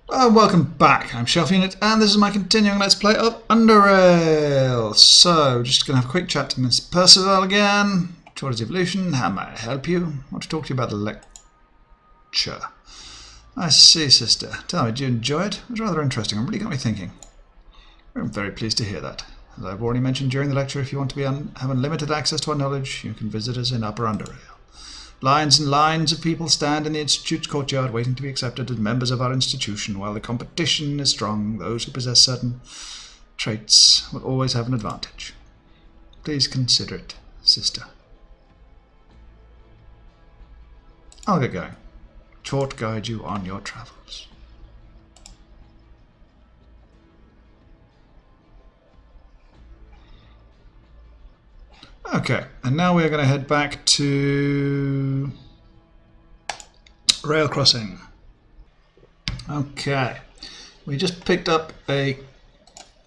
Welcome back, I'm Shelf Unit, and this is my continuing Let's Play of Underrail. So, just going to have a quick chat to Miss Percival again. Towards Evolution, how may I help you? I want to talk to you about the lecture. I see, sister. Tell me, did you enjoy it? It was rather interesting and really got me thinking. I'm very pleased to hear that. As I've already mentioned during the lecture, if you want to have unlimited access to our knowledge, you can visit us in Upper Underrail. Lines and lines of people stand in the Institute's courtyard waiting to be accepted as members of our institution. While the competition is strong, those who possess certain traits will always have an advantage. Please consider it, sister. I'll get going. Chort guide you on your travels. Okay, and now we're going to head back to Rail Crossing. Okay, we just picked up a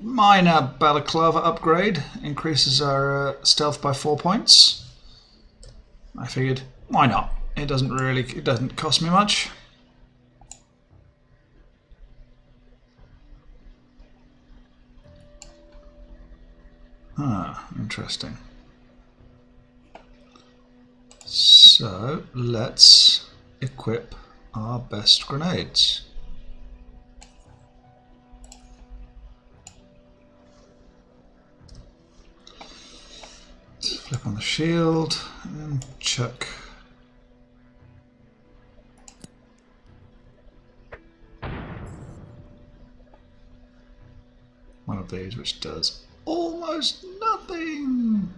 minor balaclava upgrade. Increases our stealth by 4 points. I figured, why not? It doesn't cost me much. Interesting. So let's equip our best grenades. Let's flip on the shield and chuck. One of these which does almost nothing.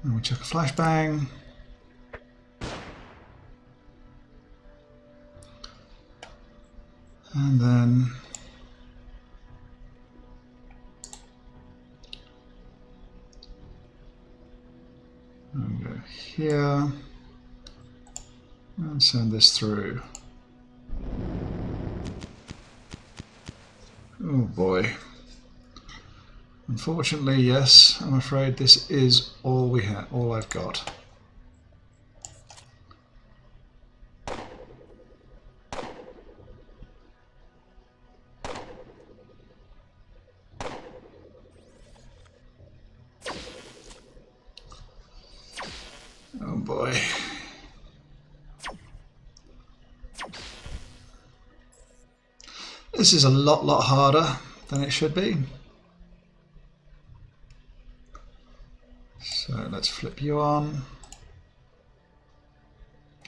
And we chuck a flashbang. And then I'll go here and send this through. Oh boy. Unfortunately, yes, I'm afraid this is all all I've got. Oh boy. This is a lot harder than it should be. So let's flip you on.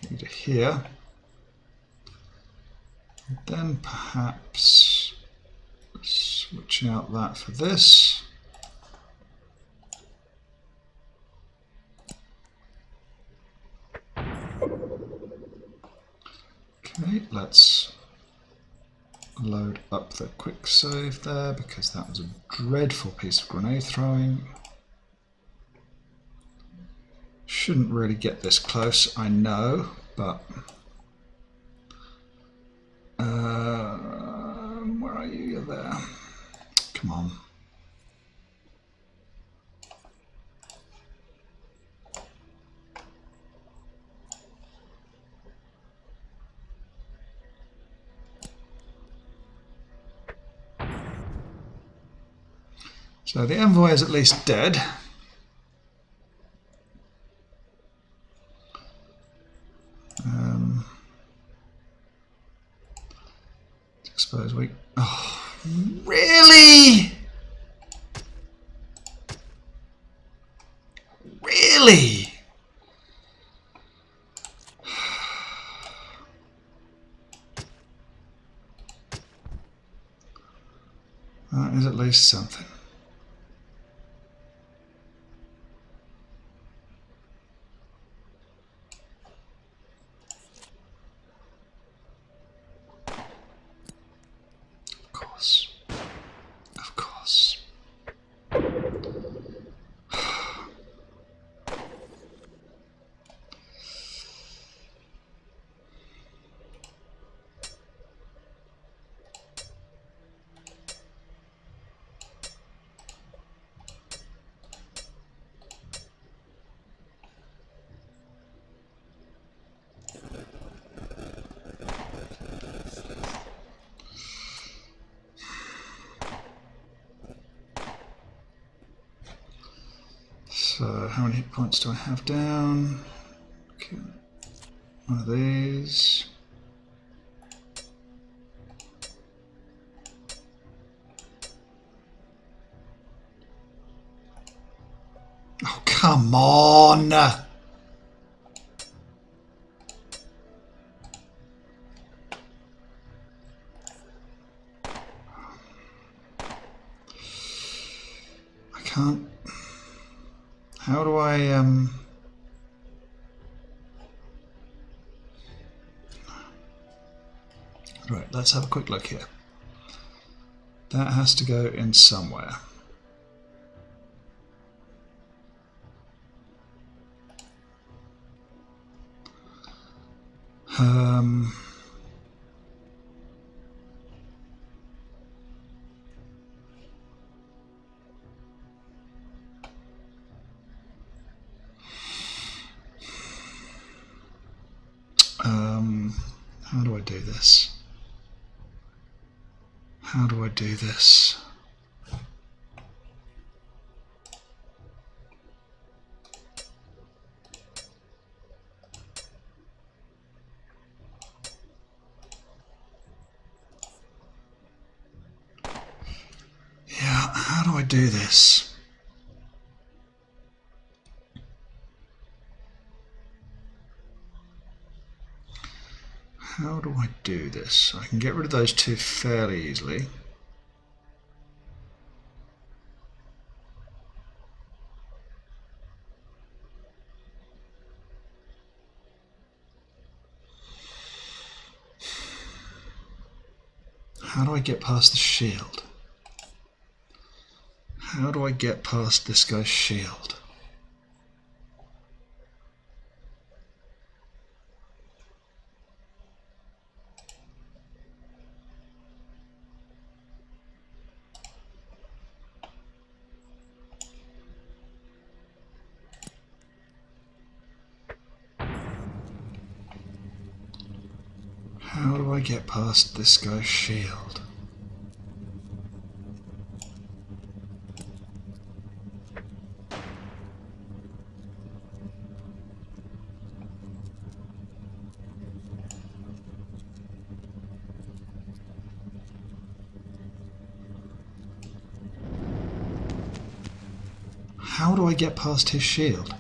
Get you to here. And then perhaps switching out that for this. Okay, let's load up the quick save there because that was a dreadful piece of grenade throwing. Shouldn't really get this close, I know, but where are you? You're there. Come on. So the envoy is at least dead. Suppose we. Oh, really? Really? That is at least something. Of course. So how many hit points do I have down? Okay. One of these. Oh, come on! I can't... How do I... Right, let's have a quick look here. That has to go in somewhere. How do I do this? How do I do this? Yeah, how do I do this? How do I do this? I can get rid of those two fairly easily. How do I get past the shield? How do I get past this guy's shield? How do I get past this guy's shield? How do I get past his shield?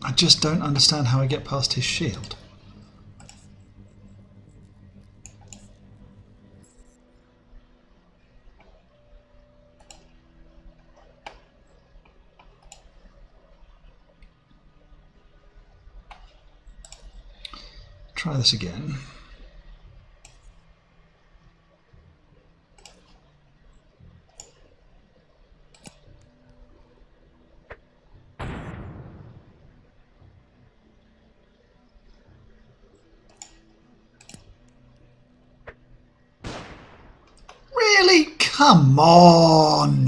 I just don't understand how I get past his shield. Try this again. Really? Come on!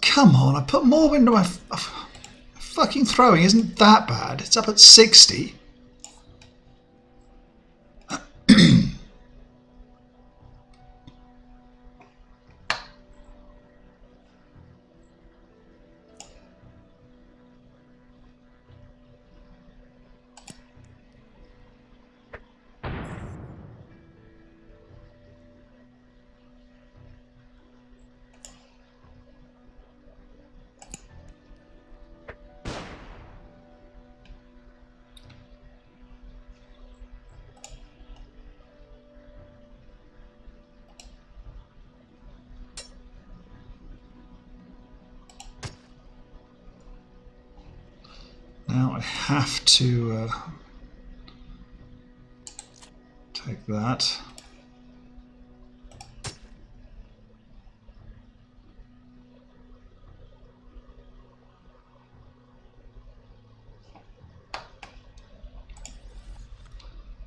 Come on, I put more into my... Fucking throwing isn't that bad. It's up at 60. Now I have to take that.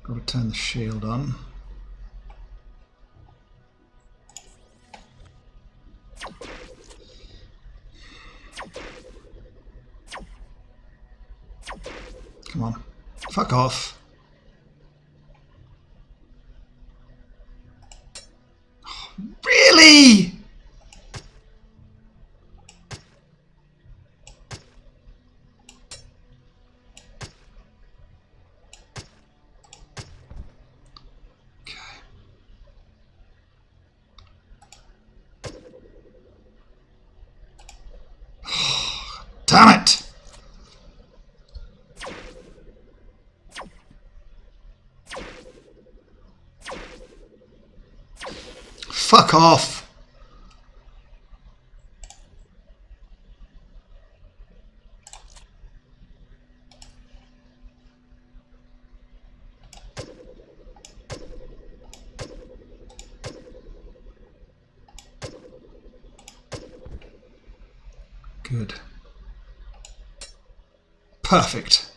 Got to turn the shield on. Come on. Fuck off. Really? Damn it! Fuck off! Good. Perfect.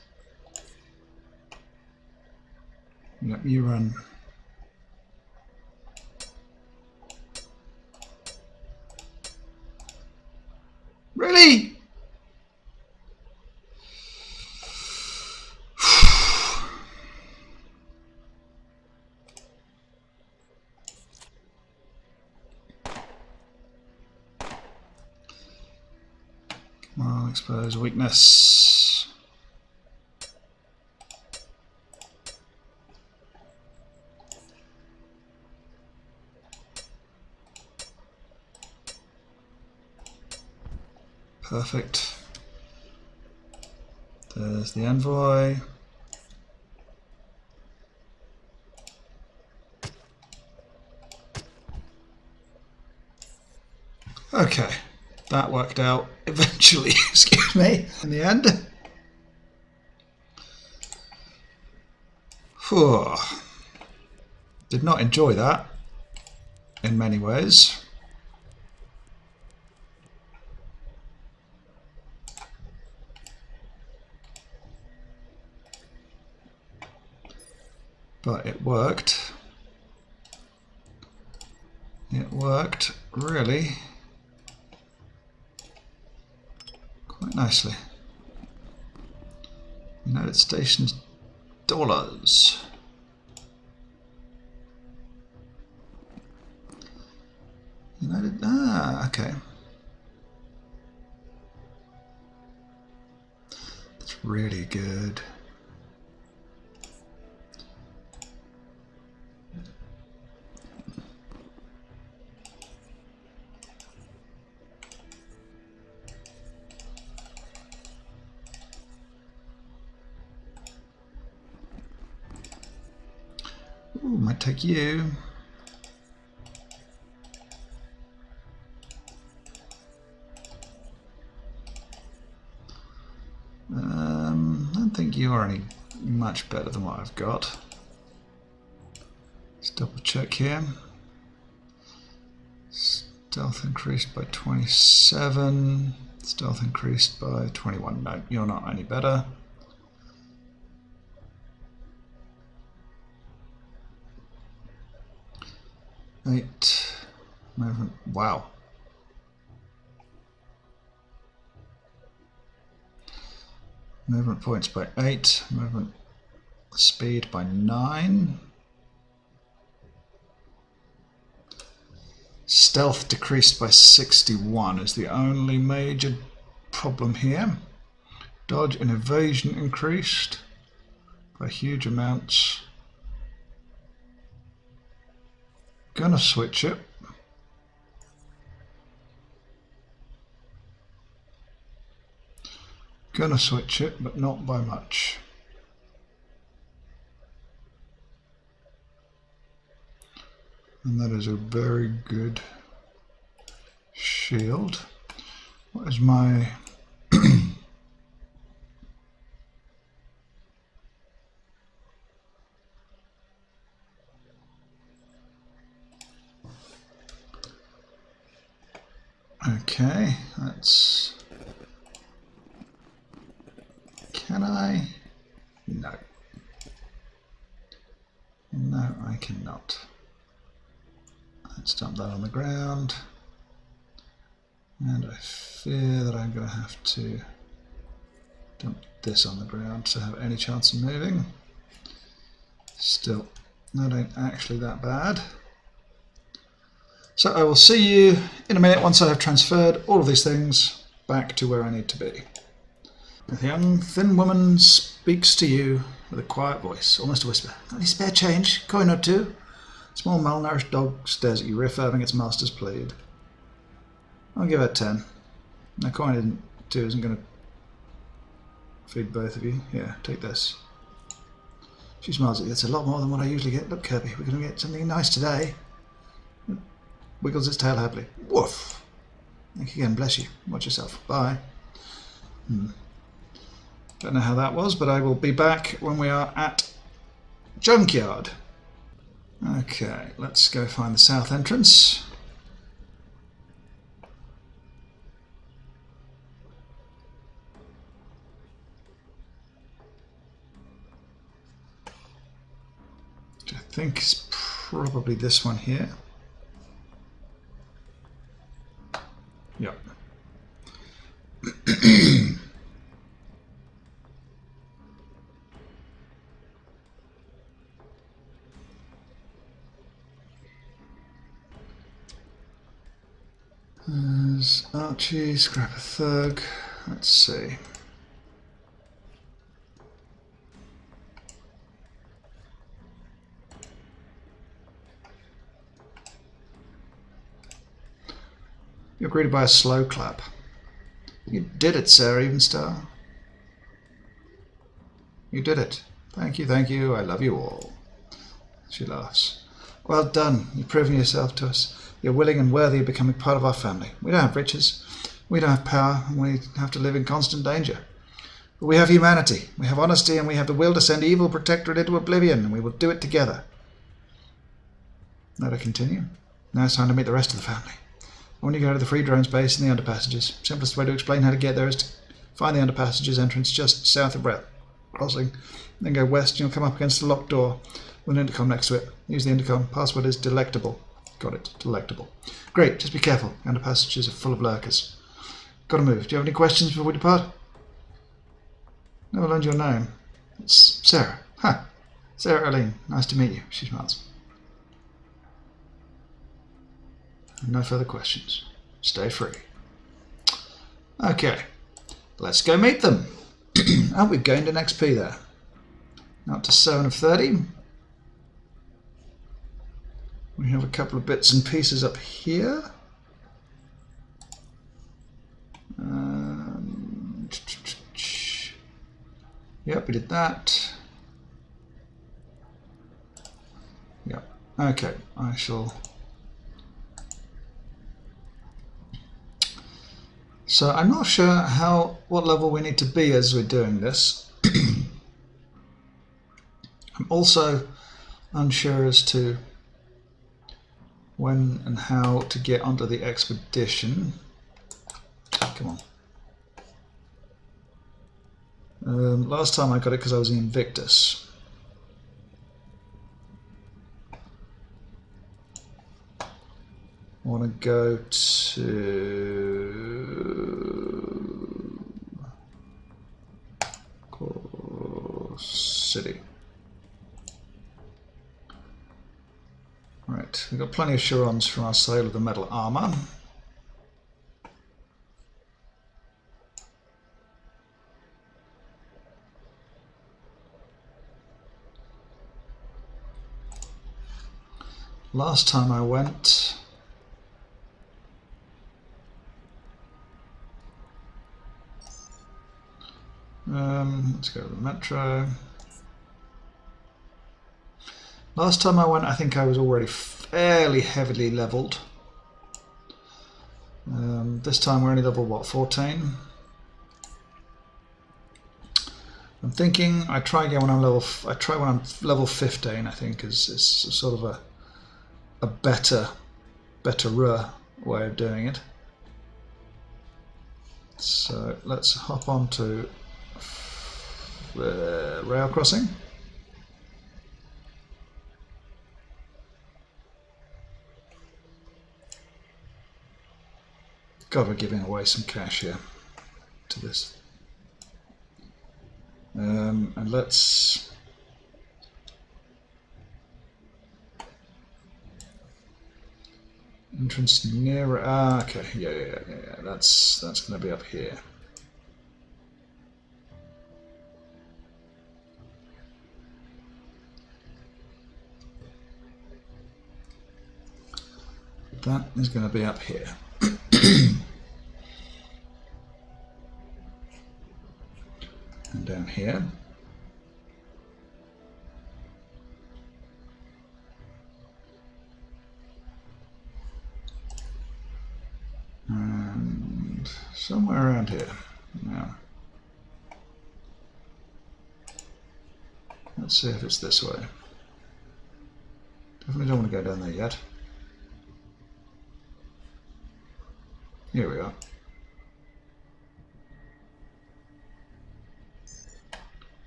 Let me run. Really? Come on, expose weakness. Perfect. There's the envoy. Okay, that worked out eventually, excuse me, in the end. Whew. Did not enjoy that in many ways. But it worked. It worked really quite nicely. United States dollars. Okay. That's really good. Ooh, might take you. I don't think you are any much better than what I've got. Let's double check here. Stealth increased by 27. Stealth increased by 21. No, you're not any better. Eight. Movement. Wow. Movement points by 8. Movement speed by 9. Stealth decreased by 61 is the only major problem here. Dodge and evasion increased by huge amounts. Gonna switch it. Gonna switch it, but not by much. And that is a very good shield. What is my... Okay, that's... Can I? No. No, I cannot. Let's dump that on the ground. And I fear that I'm going to have to dump this on the ground to have any chance of moving. Still, that ain't actually that bad. So I will see you in a minute once I have transferred all of these things back to where I need to be. The young, thin woman speaks to you with a quiet voice, almost a whisper. Got any spare change? Coin or two? A small, malnourished dog stares at you, reaffirming its master's plead. I'll give her 10. Now, coin 2 isn't going to feed both of you. Here, take this. She smiles at you. It's a lot more than what I usually get. Look, Kirby, we're going to get something nice today. It wiggles its tail happily. Woof! Thank you again. Bless you. Watch yourself. Bye. Don't know how that was, but I will be back when we are at Junkyard. Okay, let's go find the south entrance. Which I think is probably this one here. Yep. There's Archie, Scrap a Thug. Let's see. You're greeted by a slow clap. You did it, Sarah Evenstar. You did it. Thank you, I love you all. She laughs. Well done, you've proven yourself to us. You're willing and worthy of becoming part of our family. We don't have riches, we don't have power, and we have to live in constant danger. But we have humanity, we have honesty, and we have the will to send evil protectorate into oblivion, and we will do it together. Now to continue. Now it's time to meet the rest of the family. When you go to the free drone space in the underpassages, simplest way to explain how to get there is to find the underpassages entrance just south of Rail Crossing, then go west and you'll come up against the locked door with an intercom next to it. Use the intercom. Password is delectable. Got it. Delectable. Great. Just be careful. The underpassages are full of lurkers. Gotta move. Do you have any questions before we depart? Never learned your name. It's Sarah. Huh. Sarah Arlene. Nice to meet you. She smiles. No further questions. Stay free. Okay. Let's go meet them. And we've gained an XP there. Now up to 7 of 30. We have a couple of bits and pieces up here. Yep, we did that. Yep. Okay, I shall. So I'm not sure what level we need to be as we're doing this. I'm also unsure as to when and how to get onto the expedition. Come on. Last time I got it because I was in Invictus. I want to go to City. Right, we've got plenty of Chirons from our sale of the metal armor. Last time I went, let's go to the metro. Last time I went, I think I was already fairly heavily leveled. This time we're only level, what, 14? I'm thinking I try again when I'm level. I try when I'm level 15. I think is sort of a better way of doing it. So let's hop on to Rail Crossing. God, we're giving away some cash here to this. And let's... Entrance nearer... okay, yeah. That's going to be up here. That is going to be up here. And down here. And somewhere around here. Now, let's see if it's this way. Definitely don't want to go down there yet. Here we are.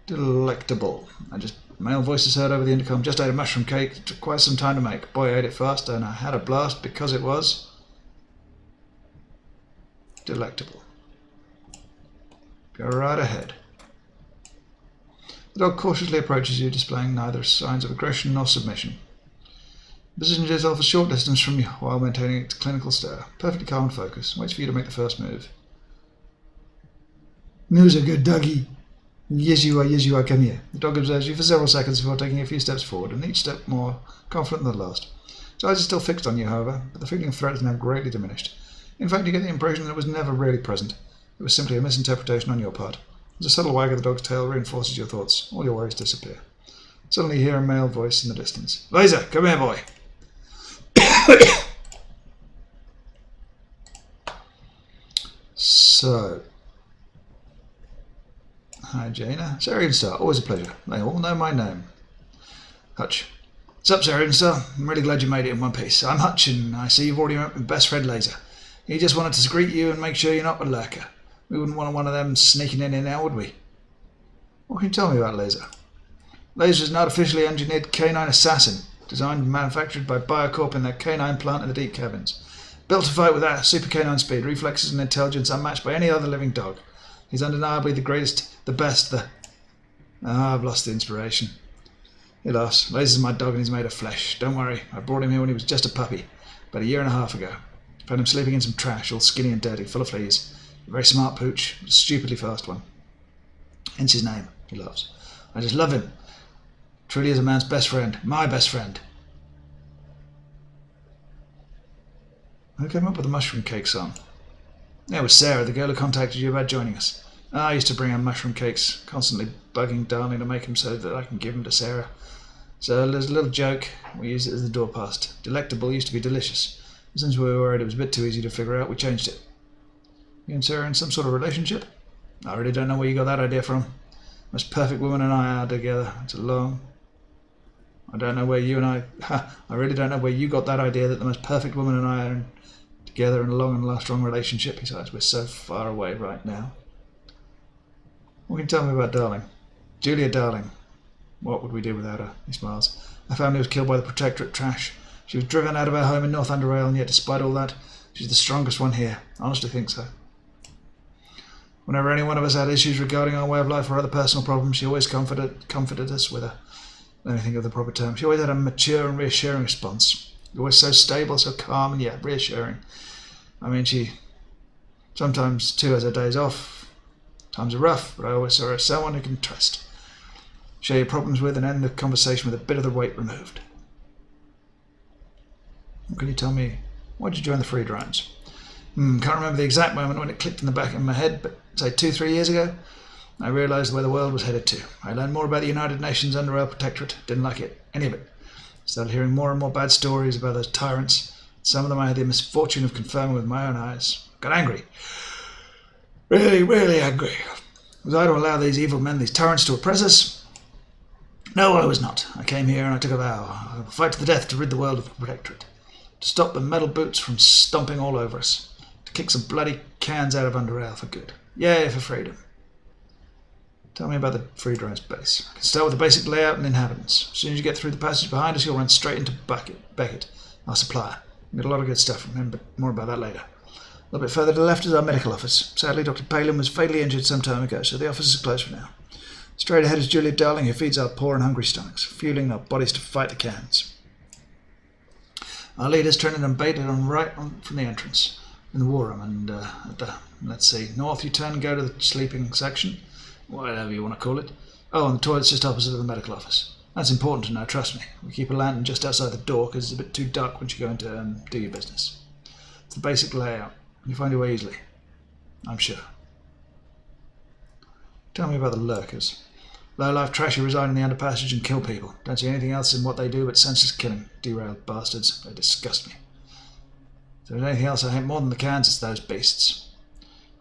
Delectable. Male voices heard over the intercom. Just ate a mushroom cake. It took quite some time to make. Boy, I ate it fast and I had a blast because it was delectable. Go right ahead. The dog cautiously approaches you, displaying neither signs of aggression nor submission. Positions itself a short distance from you while maintaining its clinical stare. Perfectly calm and focused. Waits for you to make the first move. Who's a good doggy? Yes you are, come here. The dog observes you for several seconds before taking a few steps forward, and each step more confident than the last. Its eyes are still fixed on you, however, but the feeling of threat is now greatly diminished. In fact, you get the impression that it was never really present. It was simply a misinterpretation on your part. As a subtle wag of the dog's tail reinforces your thoughts, all your worries disappear. Suddenly you hear a male voice in the distance. Laser, come here, boy. So, hi Jaina. Sarah Star, always a pleasure. They all know my name. Hutch. What's up, Sarah Star? I'm really glad you made it in one piece. I'm Hutch, and I see you've already met my best friend Laser. He just wanted to greet you and make sure you're not a lurker. We wouldn't want one of them sneaking in now, would we? What can you tell me about Laser? Laser is an artificially engineered canine assassin, designed and manufactured by Biocorp in their canine plant in the deep caverns. Built to fight with our super canine speed, reflexes and intelligence unmatched by any other living dog. He's undeniably the greatest, the best, I've lost the inspiration. He laughs. Laser's my dog and he's made of flesh. Don't worry, I brought him here when he was just a puppy, about a year and a half ago. Found him sleeping in some trash, all skinny and dirty, full of fleas. A very smart pooch, but a stupidly fast one. Hence his name, he laughs. I just love him. Truly is a man's best friend, my best friend. Who came up with the mushroom cake song? Yeah, it was Sarah, the girl who contacted you about joining us. I used to bring her mushroom cakes, constantly bugging Darling to make them so that I can give them to Sarah. So there's a little joke, we used it as the door passed. Delectable used to be delicious. But since we were worried it was a bit too easy to figure out, we changed it. You and Sarah in some sort of relationship? I really don't know where you got that idea from. Most perfect woman and I are together. It's a long... I don't know where you and I really don't know where you got that idea that the most perfect woman and I are together in a long and strong relationship. Besides, we're so far away right now. What can you tell me about Darling? Julia Darling. What would we do without her? He smiles. Her family was killed by the Protectorate trash. She was driven out of her home in North Underrail, and yet despite all that, she's the strongest one here. I honestly think so. Whenever any one of us had issues regarding our way of life or other personal problems, she always comforted us with a... Let me think of the proper term. She always had a mature and reassuring response. Always so stable, so calm, and yet reassuring. I mean, she sometimes too has her days off. Times are rough, but I always saw her as someone who can trust. Share your problems with and end the conversation with a bit of the weight removed. What can you tell me? Why did you join the Free Drones? Can't remember the exact moment when it clicked in the back of my head, but say 2-3 years ago, I realised where the world was headed to. I learned more about the United Nations Underrail Protectorate. Didn't like it, any of it. Started hearing more and more bad stories about those tyrants. Some of them I had the misfortune of confirming with my own eyes. Got angry. Really, really angry. Was I to allow these evil men, these tyrants, to oppress us? No, I was not. I came here and I took a vow. I will fight to the death to rid the world of the Protectorate. To stop the metal boots from stomping all over us. To kick some bloody cans out of Underrail for good. Yay for freedom. Tell me about the Free Drones base. I can start with the basic layout and inhabitants. As soon as you get through the passage behind us, you'll run straight into Beckett, our supplier. We've got a lot of good stuff from him, but more about that later. little bit further to the left is our medical office. Sadly, Dr. Palin was fatally injured some time ago, so the office is closed for now. Straight ahead is Julia Darling, who feeds our poor and hungry stomachs, fueling our bodies to fight the cans. Our leaders trained and baited on from the entrance in the war room, and let's see, north you turn, go to the sleeping section, whatever you want to call it. Oh, and the toilet's just opposite of the medical office. That's important to know, trust me. We keep a lantern just outside the door because it's a bit too dark once you go in to do your business. It's the basic layout. You find your way easily, I'm sure. Tell me about the lurkers. Low-life trash who reside in the underpassage and kill people. Don't see anything else in what they do but senseless killing. Derailed bastards. They disgust me. If there's anything else I hate more than the cans, it's those beasts.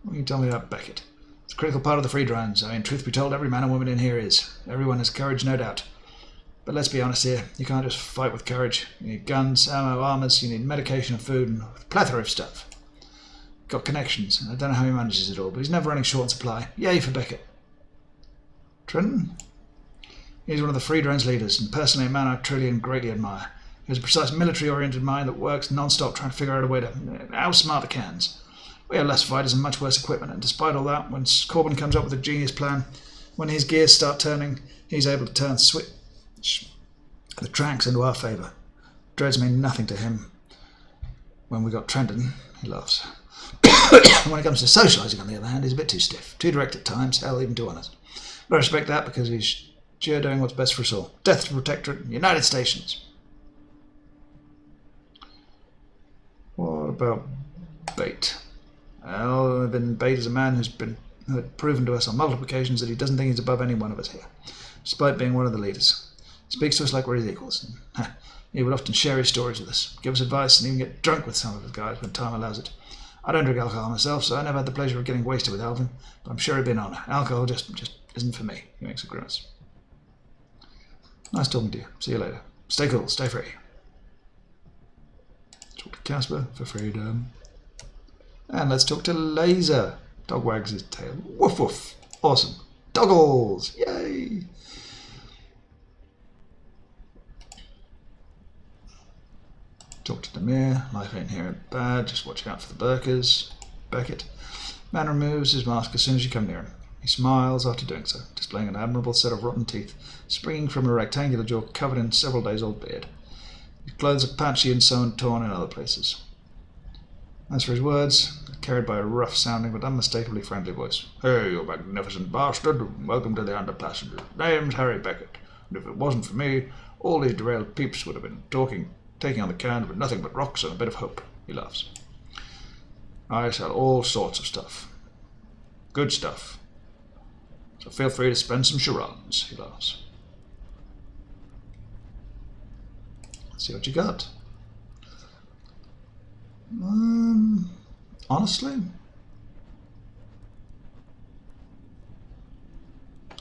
What can you tell me about Beckett? It's a critical part of the free drones. I mean, truth be told, every man and woman in here is. Everyone has courage, no doubt. But let's be honest here. You can't just fight with courage. You need guns, ammo, armors, you need medication and food, and a plethora of stuff. Got connections. I don't know how he manages it all, but he's never running short on supply. Yay for Beckett. Trenton? He's one of the Free Drones leaders, and personally a man I truly and greatly admire. He has a precise military-oriented mind that works non-stop trying to figure out a way to outsmart the cans. We have less fighters and much worse equipment, and despite all that, when Corbin comes up with a genius plan, when his gears start turning, he's able to turn switch the tracks into our favour. Dreads mean nothing to him. When we got Trenton, he laughs. When it comes to socialising, on the other hand, he's a bit too stiff, too direct at times, hell, even too honest. But I respect that because he's sure doing what's best for us all. Death to Protectorate, United Stations. What about Bate? Well, Bate is a man who had proven to us on multiple occasions that he doesn't think he's above any one of us here, despite being one of the leaders. He speaks to us like we're his equals. And, he would often share his stories with us, give us advice, and even get drunk with some of his guys when time allows it. I don't drink alcohol myself, so I never had the pleasure of getting wasted with Alvin, but I'm sure it'd be an honour. Alcohol just isn't for me. He makes a grimace. Nice talking to you. See you later. Stay cool, stay free. Talk to Casper for freedom. And let's talk to Laser. Dog wags his tail. Woof woof. Awesome. Doggles! Yay! Talk to Demir. Life ain't here bad. Just watch out for the Burkers. Beckett. Man removes his mask as soon as you come near him. He smiles after doing so, displaying an admirable set of rotten teeth, springing from a rectangular jaw covered in several days-old beard. His clothes are patchy and sewn torn in other places. As for his words, they're carried by a rough-sounding but unmistakably friendly voice. Hey, you magnificent bastard! Welcome to the Underpassengers. Name's Harry Beckett, and if it wasn't for me, all these derailed peeps would have been taking on the can with nothing but rocks and a bit of hope. He laughs. I sell all sorts of stuff. Good stuff. So feel free to spend some charades. He laughs. Let's see what you got. Honestly?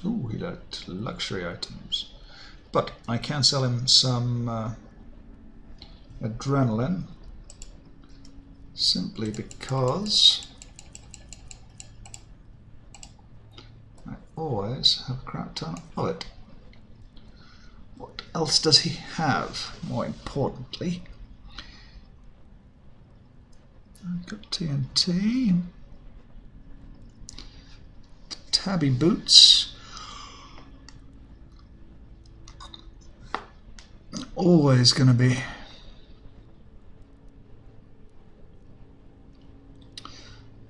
Ooh, he liked luxury items. But I can sell him some adrenaline, simply because I always have a crap ton of it. What else does he have? More importantly, I've got TNT, tabby boots, always going to be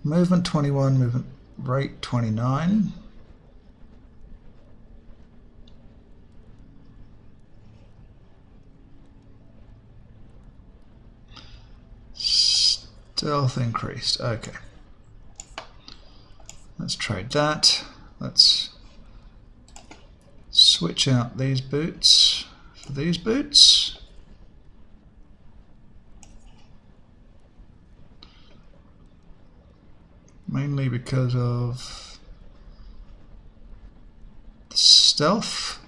movement 21, movement rate 29. Stealth increased. Okay. Let's trade that. Let's switch out these boots for these boots. Mainly because of the stealth.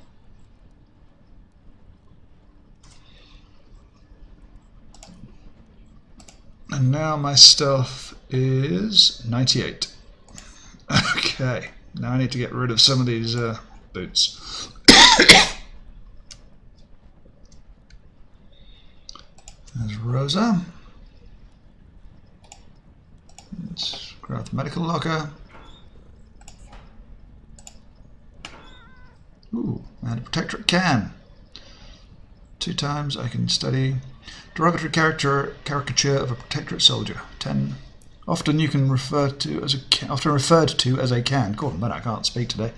And now my stealth is 98. Okay, now I need to get rid of some of these boots. There's Rosa. Grab the medical locker. Ooh, and a protectorate can. 2 times I can study derogatory caricature of a protectorate soldier. 10. Often referred to as a can. God, man, I can't speak today.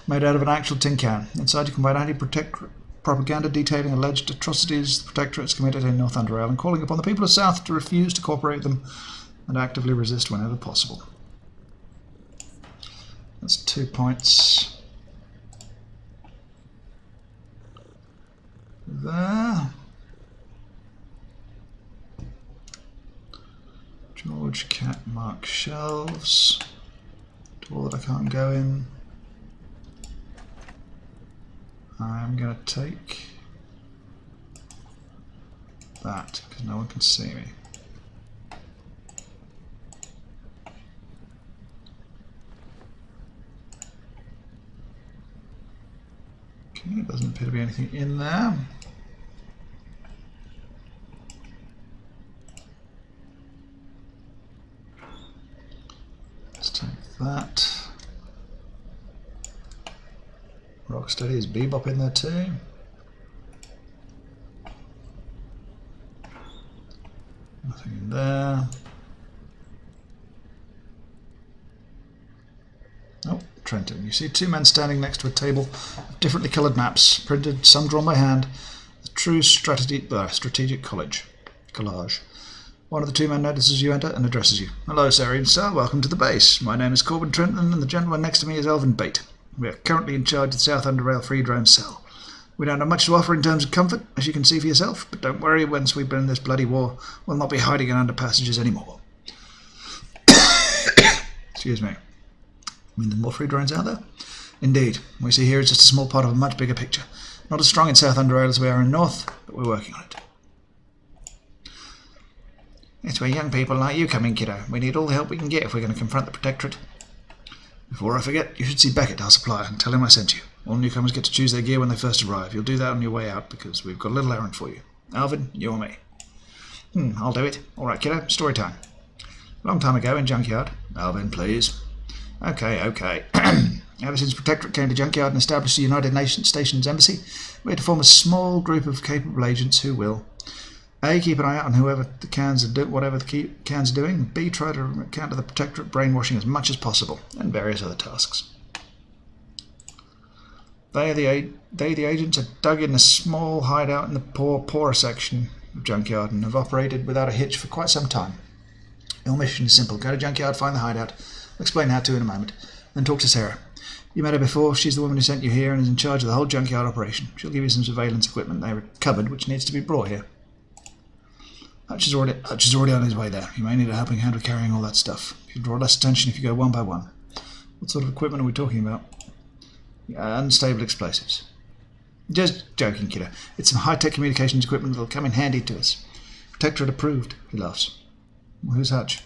Made out of an actual tin can. Inside you can find anti-protectorate propaganda detailing alleged atrocities the protectorates committed in North Underrail and calling upon the people of South to refuse to cooperate with them and actively resist whenever possible. That's 2 points. There. George Cat Mark shelves. Toilet I can't go in. I'm going to take that because no one can see me. Okay, doesn't appear to be anything in there. Let's take that. Rocksteady, is Bebop in there too? Nothing in there. Oh, Trenton. You see 2 men standing next to a table of differently coloured maps, printed, some drawn by hand. The true strategic collage. One of the 2 men notices you enter and addresses you. Hello, Serene Star. Welcome to the base. My name is Corbin Trenton, and the gentleman next to me is Elvin Bate. We are currently in charge of the South Underrail free drone cell. We don't have much to offer in terms of comfort, as you can see for yourself, but don't worry, once we've been in this bloody war, we'll not be hiding in under passages anymore. Excuse me. I mean, there's more free drones out there? Indeed. What we see here is just a small part of a much bigger picture. Not as strong in South Underrail as we are in North, but we're working on it. It's where young people like you come in, kiddo. We need all the help we can get if we're going to confront the Protectorate. Before I forget, you should see Beckett, our supplier, and tell him I sent you. All newcomers get to choose their gear when they first arrive. You'll do that on your way out, because we've got a little errand for you. Alvin, you or me? I'll do it. All right, kiddo, story time. A long time ago in Junkyard. Alvin, please. Okay. Ever since Protectorate came to Junkyard and established the United Nations Embassy, we had to form a small group of capable agents who will A. Keep an eye out on whatever the cans are doing. B. Try to counter the Protectorate brainwashing as much as possible, and various other tasks. The agents, are dug in a small hideout in the poorer section of Junkyard and have operated without a hitch for quite some time. Your mission is simple. Go to Junkyard, find the hideout. I'll explain how to in a moment. Then talk to Sarah. You met her before. She's the woman who sent you here and is in charge of the whole Junkyard operation. She'll give you some surveillance equipment they recovered, which needs to be brought here. Hutch is already on his way there. You may need a helping hand with carrying all that stuff. You'll draw less attention if you go one by one. What sort of equipment are we talking about? Unstable explosives. Just joking, kiddo. It's some high-tech communications equipment that'll come in handy to us. Protectorate approved, he laughs. Well, who's Hutch?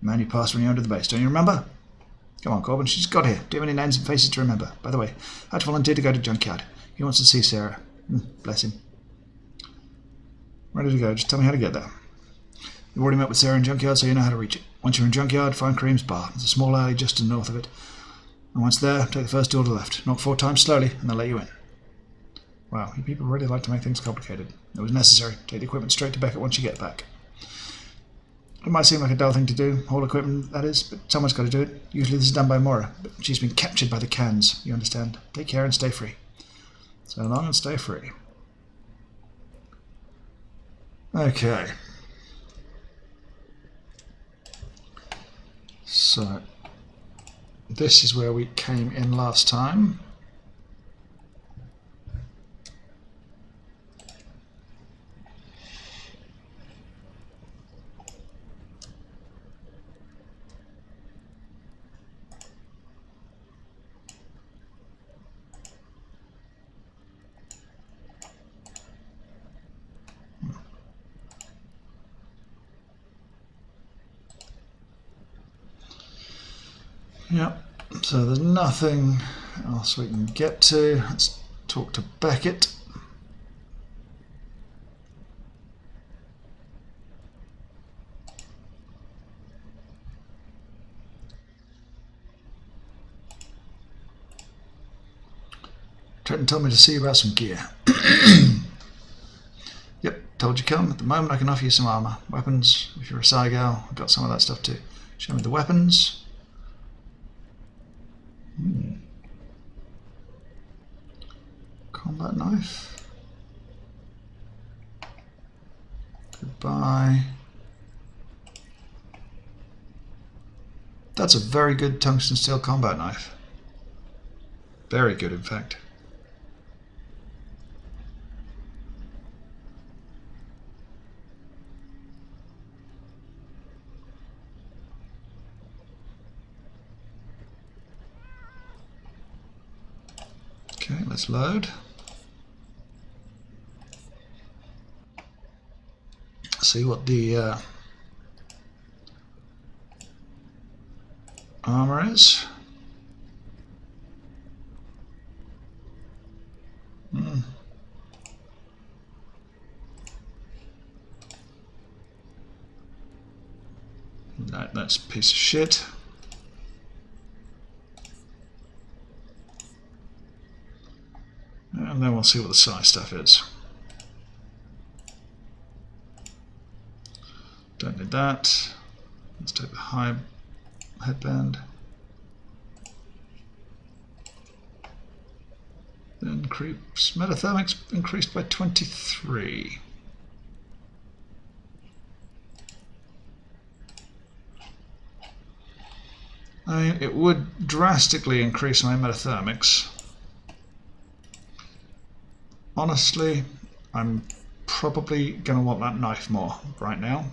The man you passed when you entered the base, don't you remember? Come on, Corbin, she's got here. Do you have any names and faces to remember? By the way, Hutch volunteered to go to Junkyard. He wants to see Sarah. Bless him. Ready to go, just tell me how to get there. You've already met with Sarah in Junkyard, so you know how to reach it. Once you're in Junkyard, find Kareem's bar. There's a small alley just to the north of it. And once there, take the first door to the left. Knock 4 times slowly, and they'll let you in. Wow, you people really like to make things complicated. It was necessary. Take the equipment straight to Beckett once you get back. It might seem like a dull thing to do, haul equipment, that is, but someone's got to do it. Usually this is done by Mora, but she's been captured by the cans, you understand. Take care and stay free. So long and stay free. Okay. So, this is where we came in last time. Yep, so there's nothing else we can get to. Let's talk to Beckett. it and told me to see about some gear. Yep, told you come. At the moment I can offer you some armour. Weapons, if you're a Psy girl, I've got some of that stuff too. Show me the weapons. Combat knife. Goodbye. That's a very good tungsten steel combat knife. Very good, in fact. Okay, let's load. See what the armor is. No, that's a piece of shit. And then we'll see what the Psi stuff is. Don't need that. Let's take the high headband. Then creeps. Metathermics increased by 23. I mean, it would drastically increase my metathermics. Honestly, I'm probably going to want that knife more right now.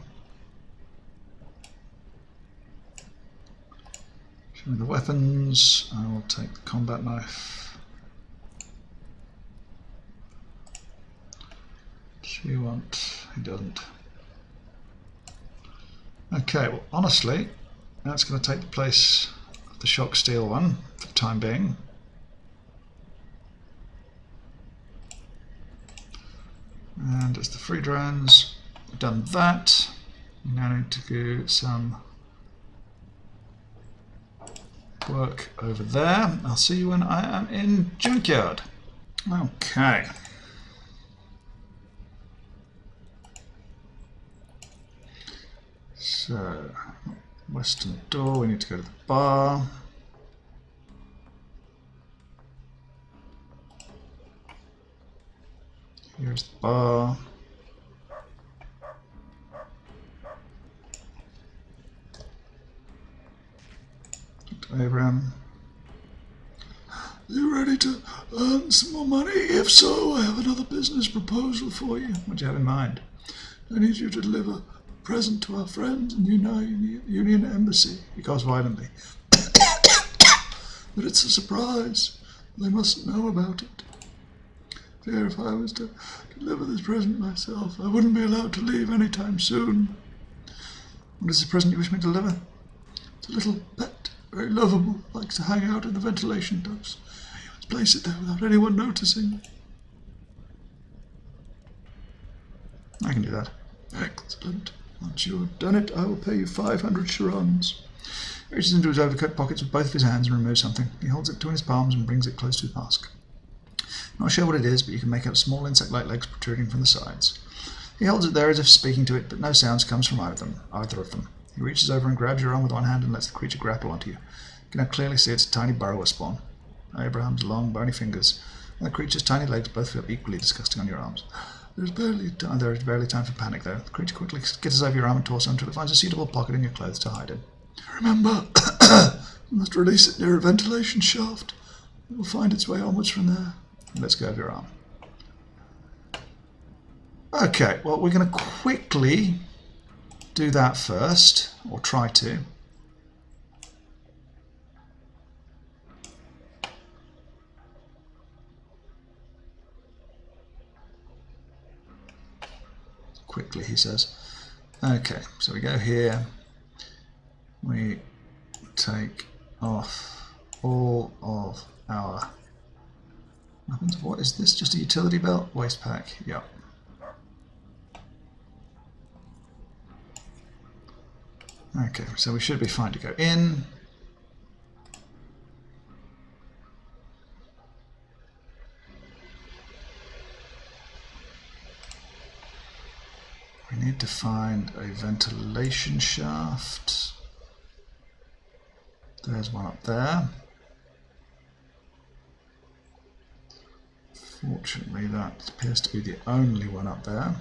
Show me the weapons. I will take the combat knife. She wants. He doesn't. Okay, well, honestly, that's going to take the place of the shock steel one for the time being. And as the free drones, I've done that. We now need to do some work over there. I'll see you when I am in Junkyard. Okay. So, western door, we need to go to the bar. Here's the bar. Abraham. Are you ready to earn some more money? If so, I have another business proposal for you. What do you have in mind? I need you to deliver a present to our friends in the Union Embassy. He coughs violently. But it's a surprise. They mustn't know about it. Fear if I was to deliver this present myself, I wouldn't be allowed to leave anytime soon. What is the present you wish me to deliver? It's a little pet, very lovable, likes to hang out in the ventilation ducts. You must place it there without anyone noticing. I can do that. Excellent. Once you have done it, I will pay you 500 charons. He reaches into his overcoat pockets with both of his hands and removes something. He holds it between his palms and brings it close to his mask. Not sure what it is, but you can make out small insect-like legs protruding from the sides. He holds it there as if speaking to it, but no sounds comes from either of them. He reaches over and grabs your arm with one hand and lets the creature grapple onto you. You can now clearly see it's a tiny burrower spawn. Abraham's long, bony fingers and the creature's tiny legs both feel equally disgusting on your arms. There is barely time for panic, though. The creature quickly skitters over your arm and torso until it finds a suitable pocket in your clothes to hide in. Remember, you must release it near a ventilation shaft. It will find its way onwards from there. Let's go over your arm. Okay, well, we're going to quickly do that first, or try to. Quickly, he says. Okay, so we go here. We take off all of our weapons. What is this? Just a utility belt? Waist pack. Yep. Okay, so we should be fine to go in. need to find a ventilation shaft. There's one up there. Fortunately, that appears to be the only one up there.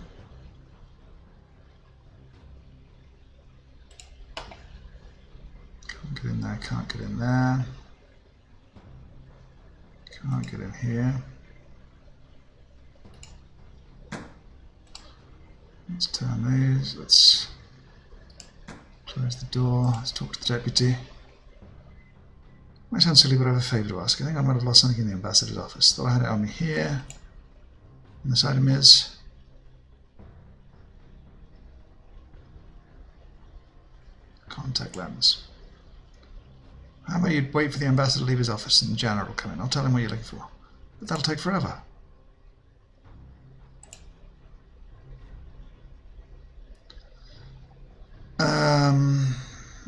Can't get in there, can't get in there. Can't get in here. Let's turn these. Let's close the door. Let's talk to the deputy. Might sound silly, but I have a favour to ask. I think I might have lost something in the ambassador's office. Thought I had it on me here. And this item is contact lens. How about you wait for the ambassador to leave his office and the janitor will come in. I'll tell him what you're looking for. But that'll take forever.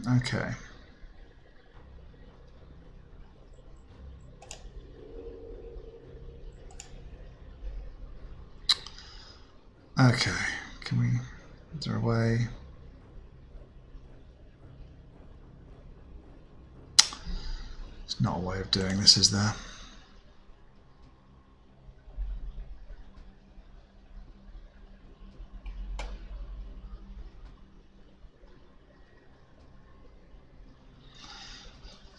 Okay. Okay, can we, is there a way? There's not a way of doing this, is there?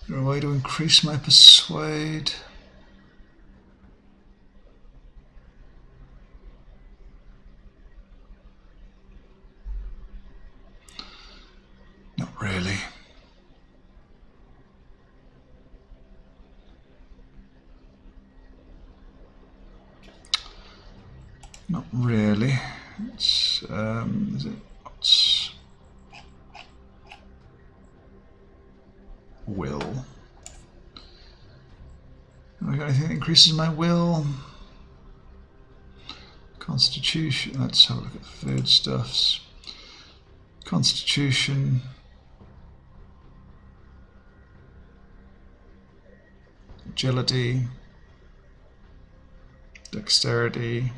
Is there a way to increase my persuade? Not really. Not really. It's, is it? What's will? Have I got anything that increases my will? Constitution. Let's have a look at foodstuffs. Constitution. Agility. Dexterity.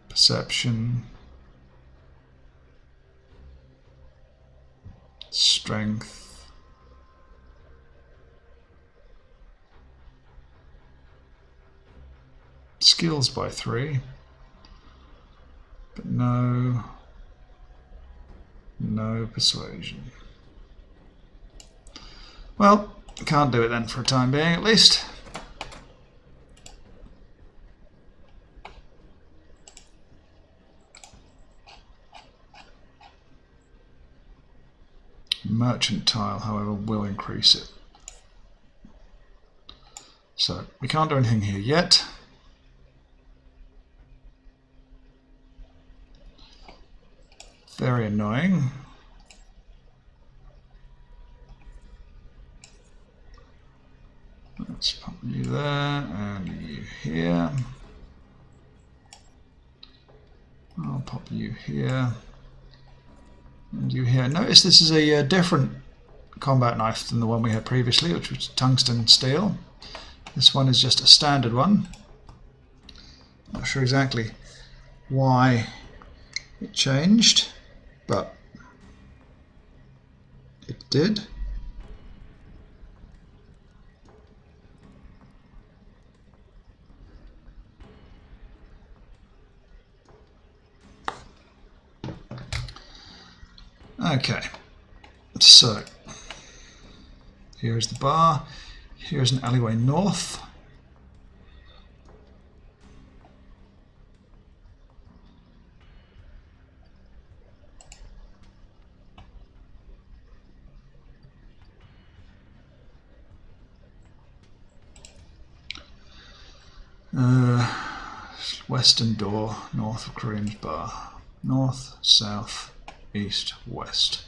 Perception. Strength. Skills by 3. But no persuasion. Well, can't do it then for a time being at least. Mercantile, however, will increase it. So we can't do anything here yet. Very annoying. Let's pop you there and you here. I'll pop you here and you here. Notice this is a different combat knife than the one we had previously, which was tungsten steel. This one is just a standard one. Not sure exactly why it changed, but it did. Okay, so here's the bar, here's an alleyway north. Western door, north of Kareem's bar. North, south, east, west.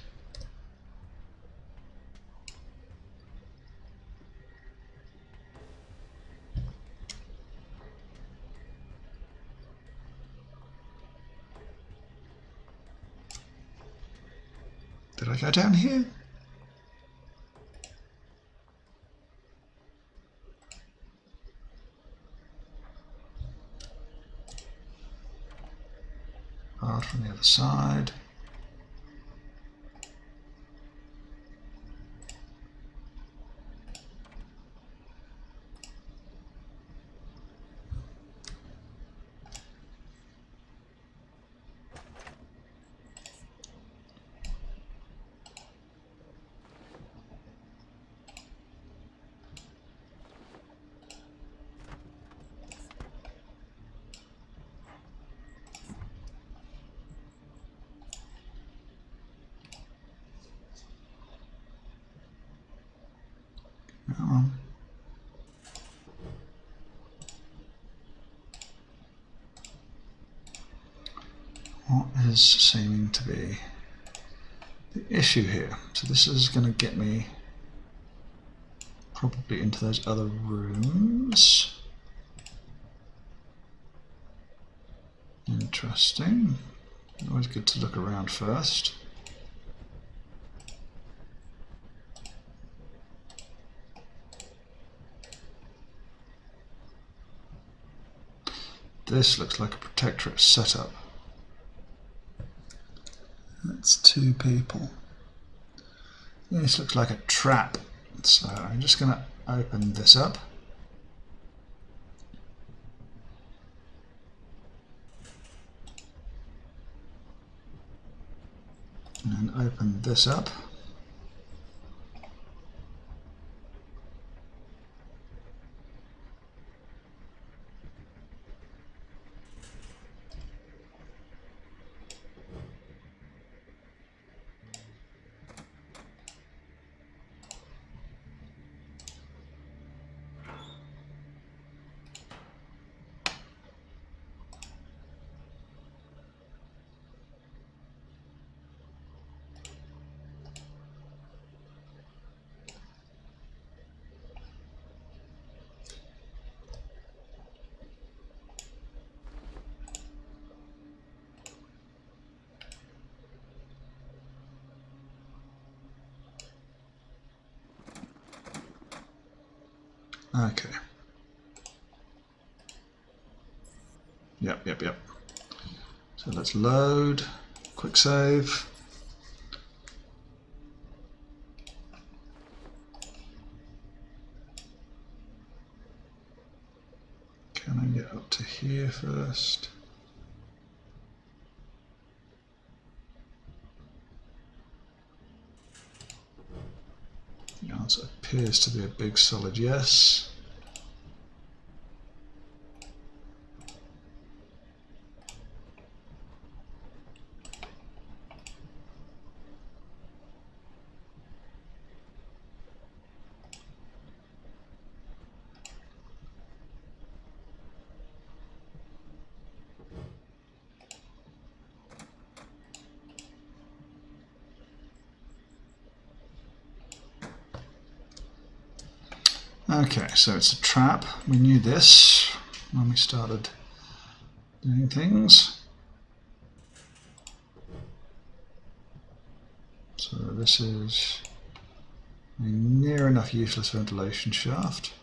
Did I go down here? apart from the other side. What is seeming to be the issue here? So this is going to get me probably into those other rooms. Interesting. Always good to look around first. This looks like a protectorate setup. That's 2 people. This looks like a trap. So I'm just going to open this up. And open this up. Okay. Yep. So let's load, quick save. Can I get up to here first? The answer appears to be a big solid yes. Okay, so it's a trap. We knew this when we started doing things. So this is a near enough useless ventilation shaft.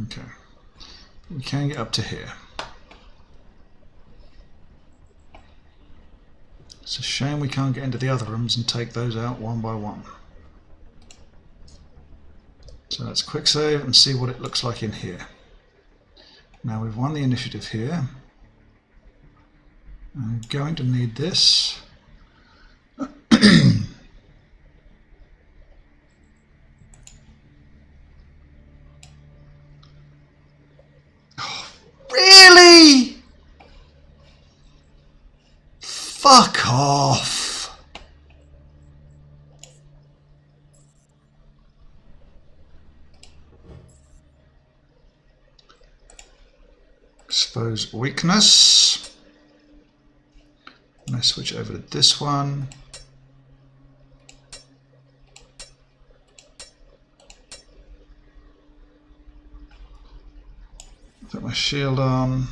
Okay, we can get up to here. It's a shame we can't get into the other rooms and take those out one by one. So let's quick save and see what it looks like in here. Now we've won the initiative here. I'm going to need this. Really? Fuck off. Expose weakness. And I switch over to this one. Put my shield on.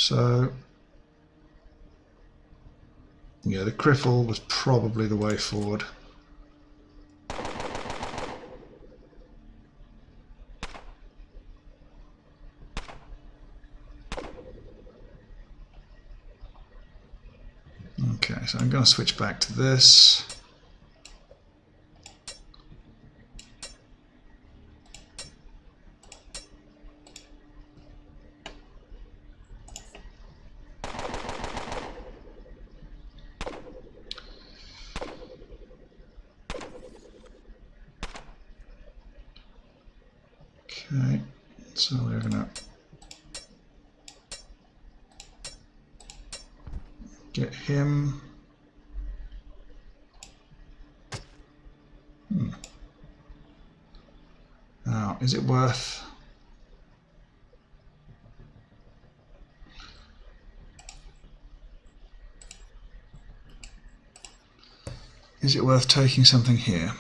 So yeah, the criffle was probably the way forward. Okay, so I'm going to switch back to this. Okay, so we're going to get him. Now, is it worth... Is it worth taking something here?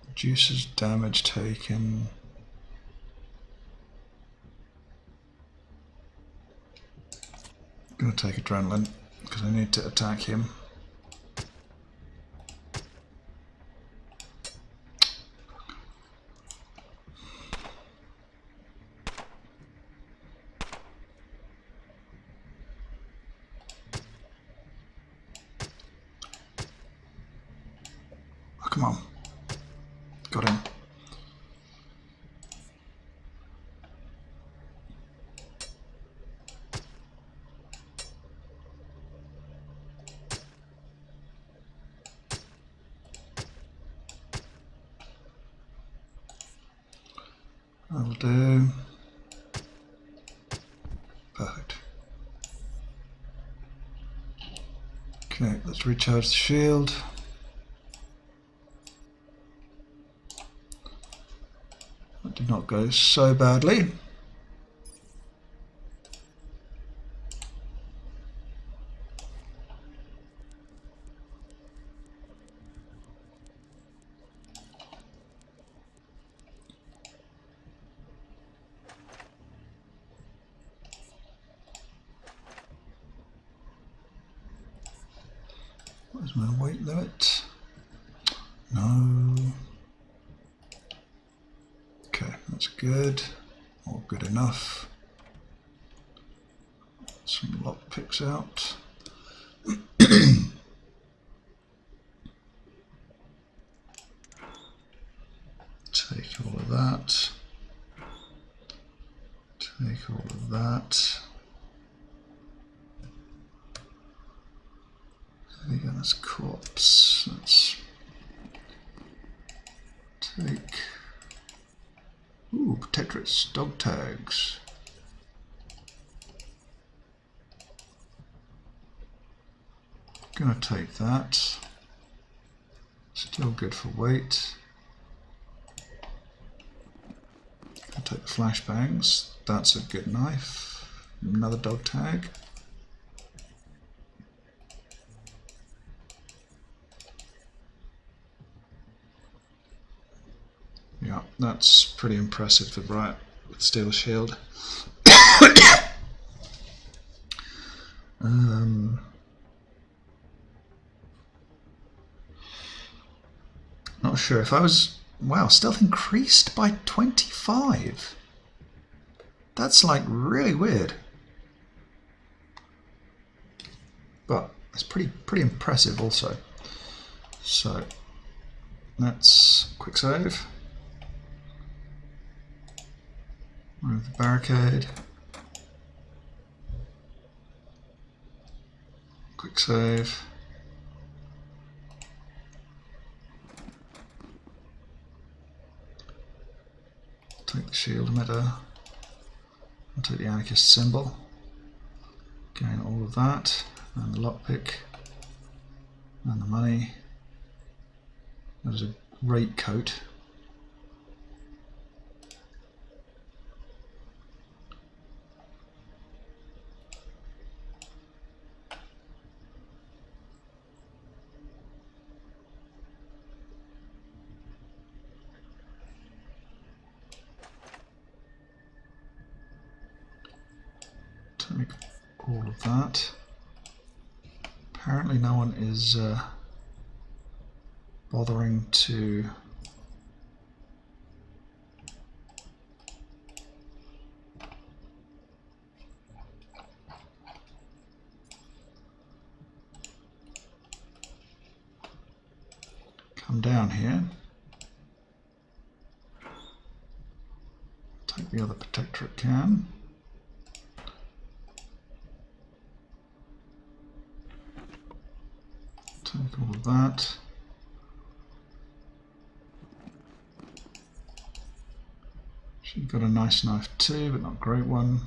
Reduces damage taken. I'm going to take adrenaline because I need to attack him. Oh, come on. Got him. That'll do. Perfect. Okay, let's recharge the shield. That did not go so badly. What is my weight limit? No. Okay, that's good. Or good enough. Some lock picks out. Take all of that. Take all of that. There we go, that's corpse. Let's take... Ooh, Tetris, dog tags. Gonna take that. Still good for weight. I'll take the flashbangs. That's a good knife. Another dog tag. Yeah, that's pretty impressive for Bright with Steel Shield. Not sure if I was... Wow, stealth increased by 25. That's like really weird. But it's pretty impressive also. So let's quick save. Remove the barricade. Quick save. Take the shield emitter. I'll take the anarchist symbol. Gain all of that. And the lockpick. And the money. There's a great coat. Take all of that. Apparently no one is bothering to come down here. Take the other protectorate can. Take all of that. She's got a nice knife too, but not a great one.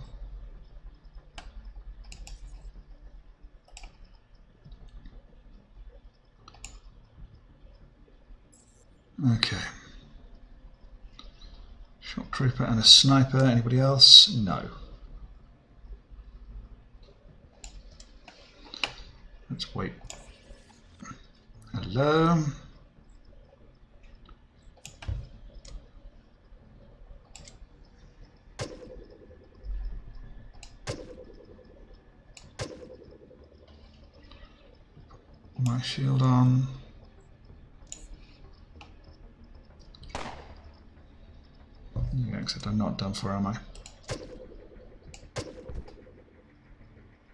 Okay. Shock trooper and a sniper. Anybody else? No. Let's wait. Hello. My shield on. Yeah, except I'm not done for, am I?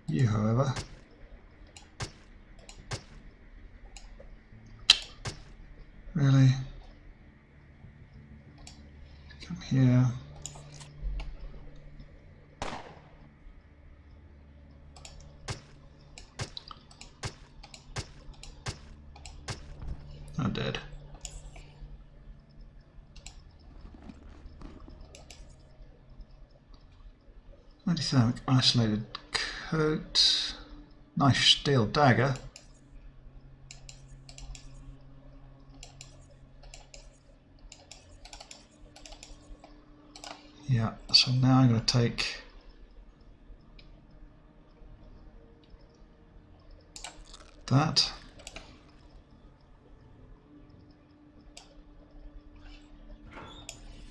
You, however. Really? Come here. I'm dead. Anti-thermic isolated coat. Nice steel dagger. Yeah, so now I'm going to take that.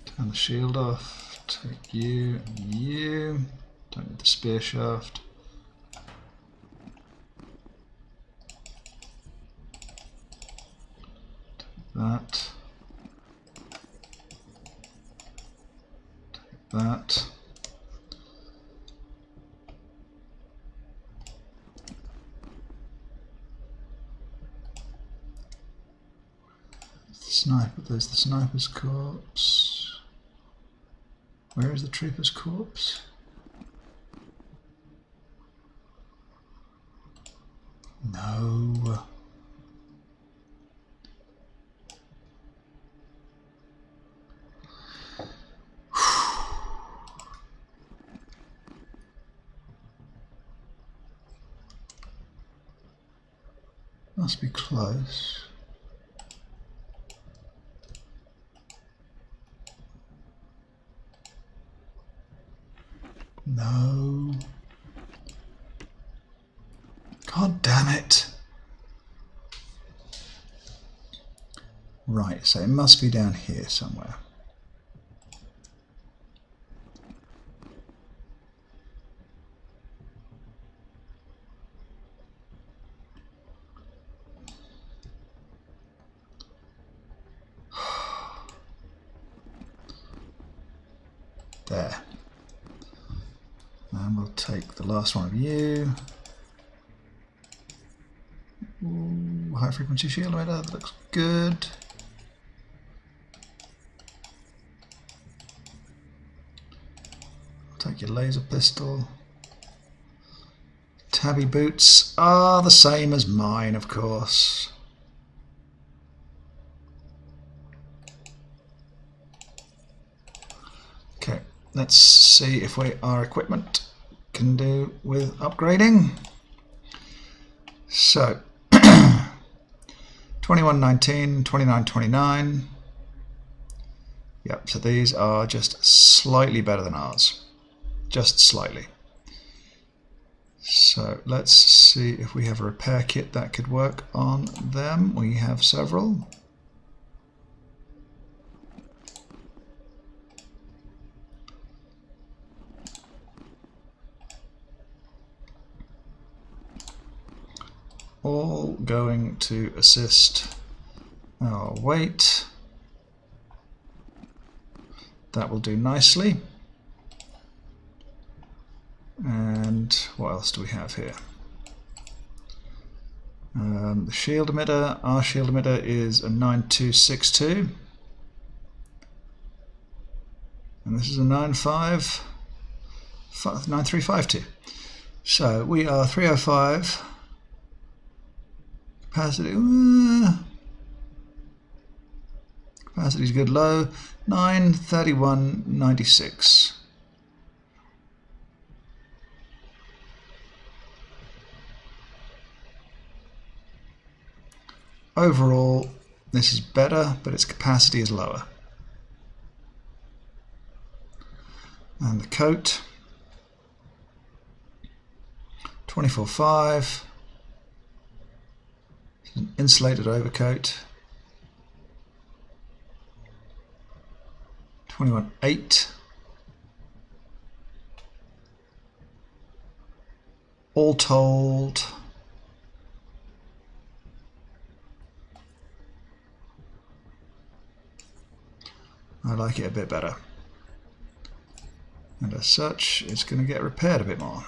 Turn the shield off. Take you and you. Don't need the spear shaft. Take that. Take that. Sniper, there's the sniper's corpse. Where is the trooper's corpse? No. Must be close. No. God damn it. Right, so it must be down here somewhere. There. And we'll take the last one of you. Ooh, high frequency shield radar, that looks good. I'll take your laser pistol. Tabby boots are the same as mine, of course. Okay, let's see if our equipment can do with upgrading. So, 2119, 2929. Yep, so these are just slightly better than ours. Just slightly. So let's see if we have a repair kit that could work on them. We have several. all going to assist our weight. That will do nicely. And what else do we have here? The shield emitter, our shield emitter is a 9262. And this is a 9352. So we are 305. Capacity, capacity's good low, 931.96. Overall, this is better, but its capacity is lower. And the coat, 24.5. An insulated overcoat, 21.8. All told, I like it a bit better. And as such, it's going to get repaired a bit more.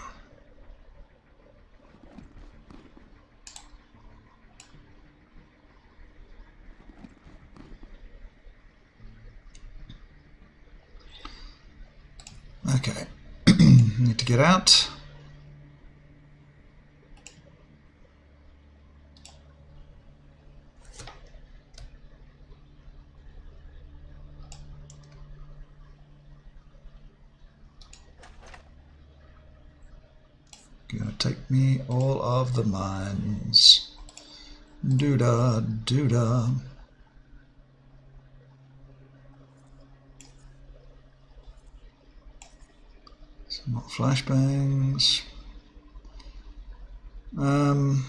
Okay, need to get out. Gonna take me all of the mines. Doo-da, doo-da. Some more flashbangs. And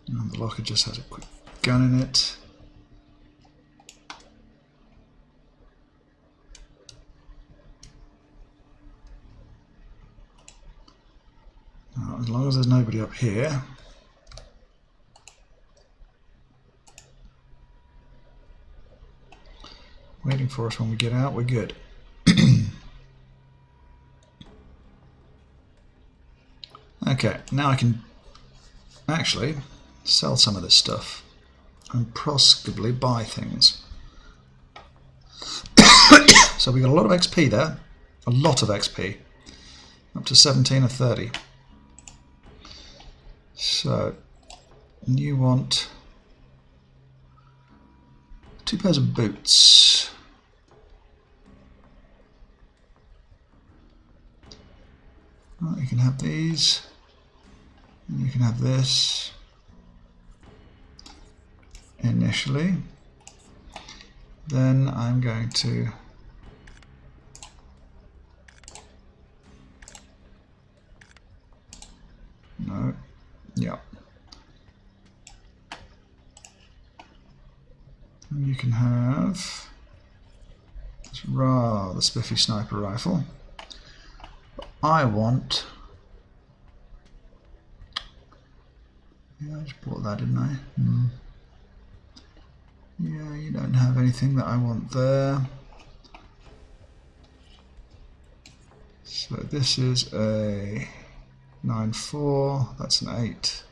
the locker just has a quick gun in it. Now, as long as there's nobody up here. Waiting for us when we get out, we're good. Okay, now I can actually sell some of this stuff and possibly buy things. So we got a lot of XP there, a lot of XP, up to 17 of 30. So you want 2 pairs of boots. Well, you can have these, and you can have this initially. Then I'm going to yeah. And you can have this rather spiffy sniper rifle. I want. Yeah, I just bought that, didn't I? Yeah, you don't have anything that I want there. So this is a 9.4, that's an 8.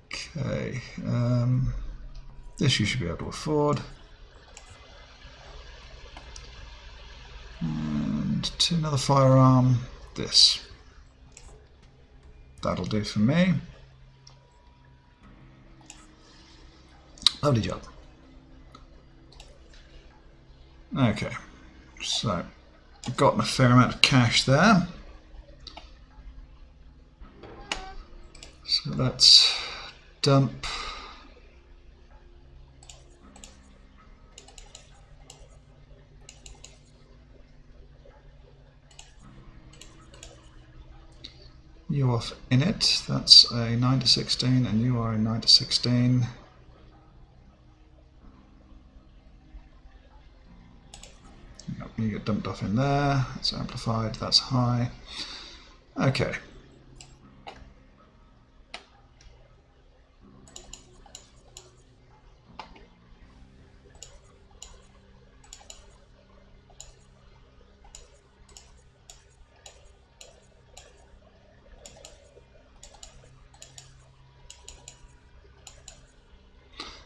Okay, this you should be able to afford. And to another firearm, this. That'll do for me. Lovely job. Okay, so I've gotten a fair amount of cash there. So let's dump you off in it. That's a 9 to 16 and you are a 9 to 16. You get dumped off in there. That's amplified. That's high. Okay.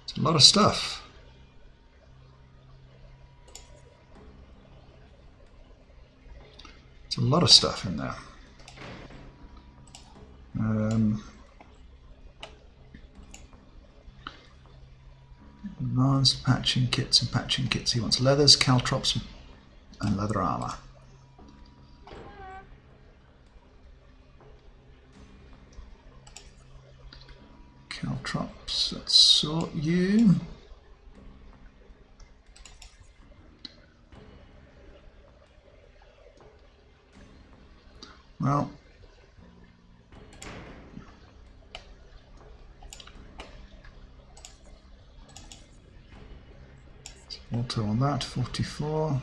It's a lot of stuff. It's a lot of stuff in there. Advanced patching kits and patching kits. He wants leathers, caltrops, and leather armor. Caltrops, let's sort you. Well, auto on that, 44.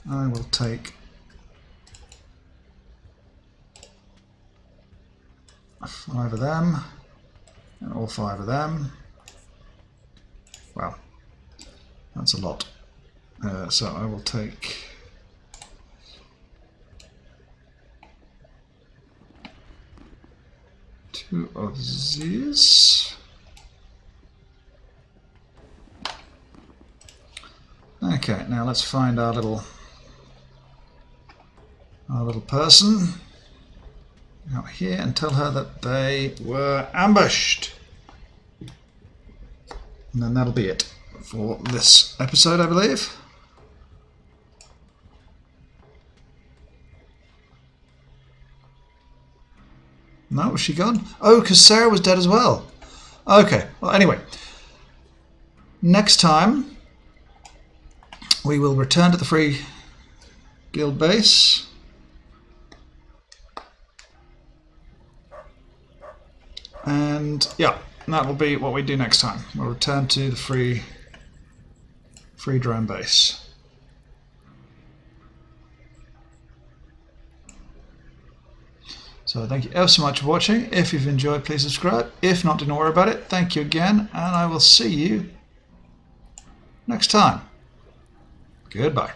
I will take 5 of them, and all 5 of them. Well, that's a lot. So I will take two of these. Okay, now let's find our little person out here and tell her that they were ambushed. And then that'll be it for this episode, I believe. No, was she gone? Oh, because Sarah was dead as well. Okay, well anyway. Next time we will return to the Free Guild base. And yeah, that will be what we do next time. We'll return to the free drone base. So thank you ever so much for watching. If you've enjoyed, please subscribe. If not, don't worry about it. Thank you again, and I will see you next time. Goodbye.